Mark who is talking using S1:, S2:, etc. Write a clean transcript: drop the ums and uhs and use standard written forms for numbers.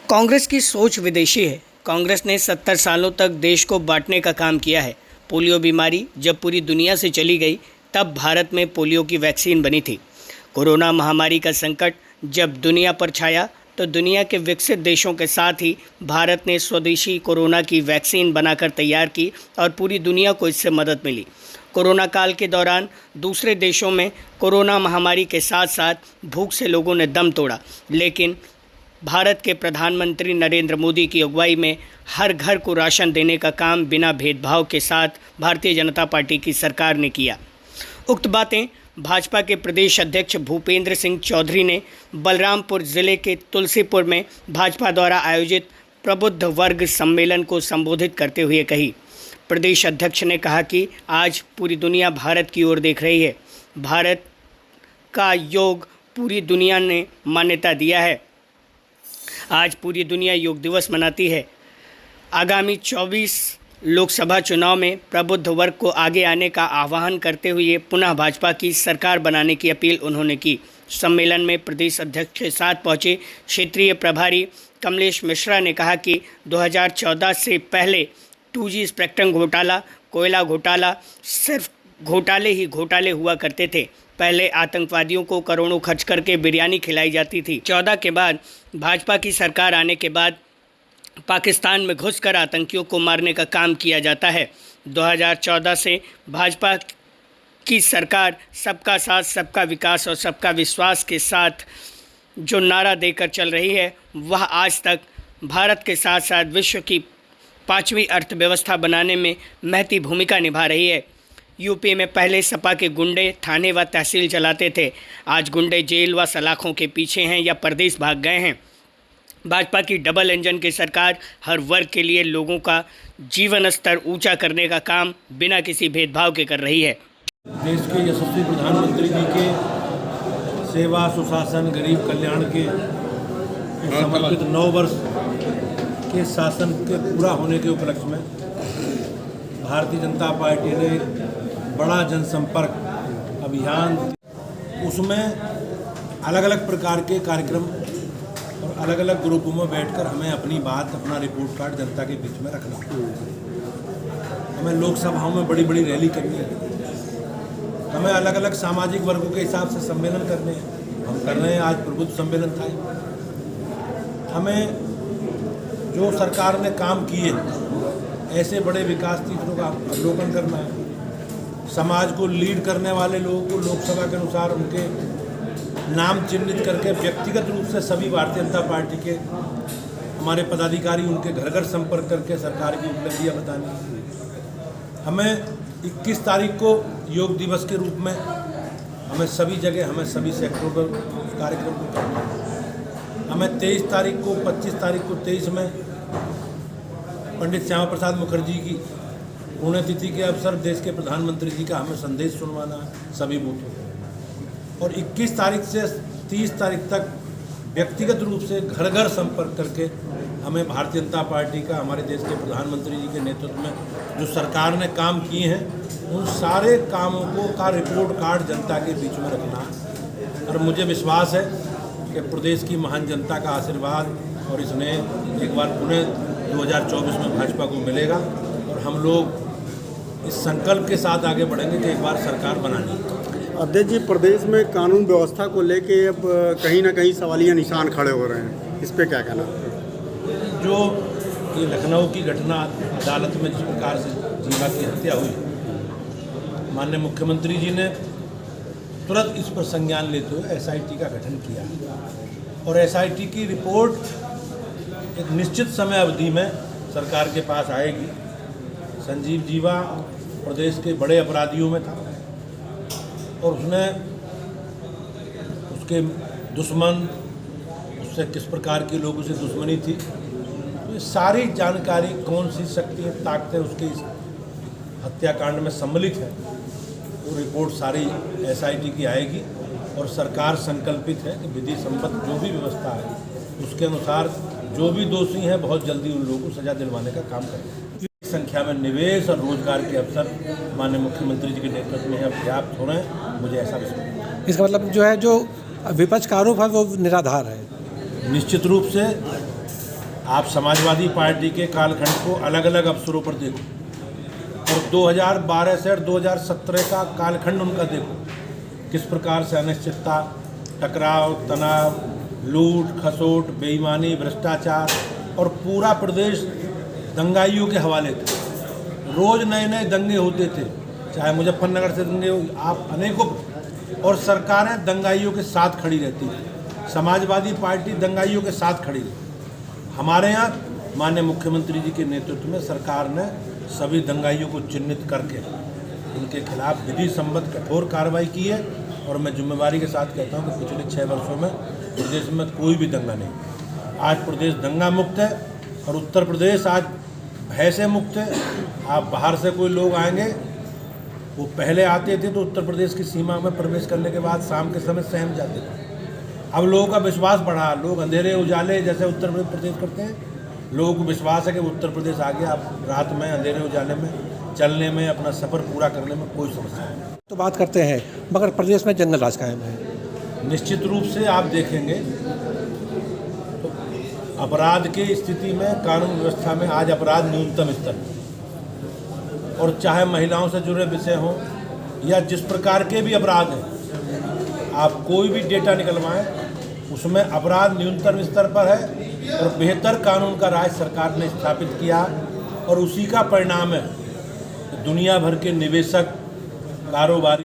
S1: कांग्रेस की सोच विदेशी है। कांग्रेस ने 70 सालों तक देश को बांटने का काम किया है। पोलियो बीमारी जब पूरी दुनिया से चली गई तब भारत में पोलियो की वैक्सीन बनी थी। कोरोना महामारी का संकट जब दुनिया पर छाया तो दुनिया के विकसित देशों के साथ ही भारत ने स्वदेशी कोरोना की वैक्सीन बनाकर तैयार की और पूरी दुनिया को इससे मदद मिली। कोरोना काल के दौरान दूसरे देशों में कोरोना महामारी के साथ साथ भूख से लोगों ने दम तोड़ा, लेकिन भारत के प्रधानमंत्री नरेंद्र मोदी की अगुवाई में हर घर को राशन देने का काम बिना भेदभाव के साथ भारतीय जनता पार्टी की सरकार ने किया। उक्त बातें भाजपा के प्रदेश अध्यक्ष भूपेंद्र सिंह चौधरी ने बलरामपुर जिले के तुलसीपुर में भाजपा द्वारा आयोजित प्रबुद्ध वर्ग सम्मेलन को संबोधित करते हुए कही। प्रदेश अध्यक्ष ने कहा कि आज पूरी दुनिया भारत की ओर देख रही है। भारत का योग पूरी दुनिया ने मान्यता दिया है। आज पूरी दुनिया योग दिवस मनाती है। आगामी 24 लोकसभा चुनाव में प्रबुद्ध वर्ग को आगे आने का आह्वान करते हुए पुनः भाजपा की सरकार बनाने की अपील उन्होंने की। सम्मेलन में प्रदेश अध्यक्ष के साथ पहुंचे क्षेत्रीय प्रभारी कमलेश मिश्रा ने कहा कि 2014 से पहले 2G स्पेक्ट्रम घोटाला, कोयला घोटाला, सिर्फ घोटाले ही घोटाले हुआ करते थे। पहले आतंकवादियों को करोड़ों खर्च करके बिरयानी खिलाई जाती थी। 14 के बाद भाजपा की सरकार आने के बाद पाकिस्तान में घुसकर आतंकियों को मारने का काम किया जाता है। 2014 से भाजपा की सरकार सबका साथ, सबका विकास और सबका विश्वास के साथ जो नारा देकर चल रही है, वह आज तक भारत के साथ साथ विश्व की 5वीं अर्थव्यवस्था बनाने में महती भूमिका निभा रही है। यूपी में पहले सपा के गुंडे थाने व तहसील चलाते थे। आज गुंडे जेल व सलाखों के पीछे हैं या परदेश भाग गए हैं। भाजपा की डबल इंजन की सरकार हर वर्ग के लिए लोगों का जीवन स्तर ऊंचा करने का काम बिना किसी भेदभाव के कर रही है।
S2: देश के यशस्वी प्रधानमंत्री जी के सेवा, सुशासन, गरीब कल्याण के समर्पित 9 वर्ष के शासन के पूरा होने के उपलक्ष्य में भारतीय जनता पार्टी ने बड़ा जनसंपर्क अभियान, उसमें अलग अलग प्रकार के कार्यक्रम और अलग अलग ग्रुपों में बैठकर हमें अपनी बात, अपना रिपोर्ट कार्ड जनता के बीच में रखना। हमें लोकसभाओं में बड़ी बड़ी रैली करनी है। हमें अलग अलग सामाजिक वर्गों के हिसाब से सम्मेलन करने हैं। हम कर रहे हैं। आज प्रबुद्ध सम्मेलन था। हमें जो सरकार ने काम किए ऐसे बड़े विकास चित्रों का अवलोकन करना है। समाज को लीड करने वाले लोगों को लोकसभा के अनुसार उनके नाम चिन्हित करके व्यक्तिगत रूप से सभी भारतीय जनता पार्टी के हमारे पदाधिकारी उनके घर घर संपर्क करके सरकार की उपलब्धियां बतानी। हमें 21 तारीख को योग दिवस के रूप में हमें सभी जगह, हमें सभी सेक्टरों पर कार्यक्रम को करना है। हमें 23 तारीख को, 25 तारीख को, 23 में पंडित श्यामा प्रसाद मुखर्जी की पुण्यतिथि के अवसर देश के प्रधानमंत्री जी का हमें संदेश सुनवाना है सभी बूथों को। और 21 तारीख से 30 तारीख तक व्यक्तिगत रूप से घर घर संपर्क करके हमें भारतीय जनता पार्टी का, हमारे देश के प्रधानमंत्री जी के नेतृत्व में जो सरकार ने काम किए हैं, उन सारे कामों का रिपोर्ट कार्ड जनता के बीच में रखना है। और मुझे विश्वास है कि प्रदेश की महान जनता का आशीर्वाद और इसने एक बार पुनः 2024 में भाजपा को मिलेगा और हम लोग इस संकल्प के साथ आगे बढ़ेंगे कि एक बार सरकार बनानी है।
S3: अध्यक्ष जी, प्रदेश में कानून व्यवस्था को लेके अब कहीं ना कहीं सवालिया निशान खड़े हो रहे हैं, इस पे क्या कहना?
S2: जो ये लखनऊ की घटना, अदालत में जिस प्रकार से जीवा की हत्या हुई, माननीय मुख्यमंत्री जी ने तुरंत इस पर संज्ञान लेते हुए SIT का गठन किया और SIT की रिपोर्ट एक निश्चित समय अवधि में सरकार के पास आएगी। संजीव जीवा प्रदेश के बड़े अपराधियों में था और उसने उसके दुश्मन, उससे किस प्रकार के लोगों से दुश्मनी थी, तो ये सारी जानकारी, कौन सी शक्तियाँ, ताकतें उसकी हत्याकांड में सम्मिलित है, वो रिपोर्ट सारी SIT की आएगी और सरकार संकल्पित है कि विधि सम्मत जो भी व्यवस्था है उसके अनुसार जो भी दोषी हैं बहुत जल्दी उन लोगों को सजा दिलवाने का काम करेंगे। संख्या में निवेश और रोजगार के अवसर माननीय मुख्यमंत्री जी के नेतृत्व में पर्याप्त हो रहे हैं, मुझे ऐसा विश्वास है।
S4: इसका मतलब जो है, जो विपक्ष का आरोप है वो निराधार है।
S2: निश्चित रूप से आप समाजवादी पार्टी के कालखंड को अलग अलग अवसरों पर देखो और 2012 से 2017 का कालखंड उनका देखो, किस प्रकार से अनिश्चितता, टकराव, तनाव, लूट खसोट, बेईमानी, भ्रष्टाचार और पूरा प्रदेश दंगाइयों के हवाले थे। रोज़ नए नए दंगे होते थे, चाहे मुजफ्फरनगर से दंगे हो, आप अनेकों, और सरकारें दंगाइयों के साथ खड़ी रहती थी। समाजवादी पार्टी दंगाइयों के साथ खड़ी रही। हमारे यहाँ माननीय मुख्यमंत्री जी के नेतृत्व में सरकार ने सभी दंगाइयों को चिन्हित करके इनके खिलाफ विधि सम्मत कठोर कार्रवाई की है। और मैं जिम्मेवारी के साथ कहता हूँ कि पिछले 6 वर्षों में प्रदेश में कोई भी दंगा नहीं। आज प्रदेश दंगा मुक्त है और उत्तर प्रदेश आज भय से मुक्त है। आप बाहर से कोई लोग आएंगे, वो पहले आते थे तो उत्तर प्रदेश की सीमा में प्रवेश करने के बाद शाम के समय सहम जाते थे। अब लोगों का विश्वास बढ़ा, लोग अंधेरे उजाले जैसे उत्तर प्रदेश करते हैं, लोगों को विश्वास है कि उत्तर प्रदेश आ गया। अब रात में अंधेरे उजाले में चलने में, अपना सफ़र पूरा करने में कोई समस्या नहीं।
S4: तो बात करते हैं, मगर प्रदेश में जंगल राज कायम है।
S2: निश्चित रूप से आप देखेंगे तो अपराध की स्थिति में, कानून व्यवस्था में आज अपराध न्यूनतम स्तर पर, और चाहे महिलाओं से जुड़े विषय हों या जिस प्रकार के भी अपराध हैं, आप कोई भी डेटा निकलवाएं, उसमें अपराध न्यूनतम स्तर पर है और बेहतर कानून का राज सरकार ने स्थापित किया। और उसी का परिणाम है दुनिया भर के निवेशक, कारोबारी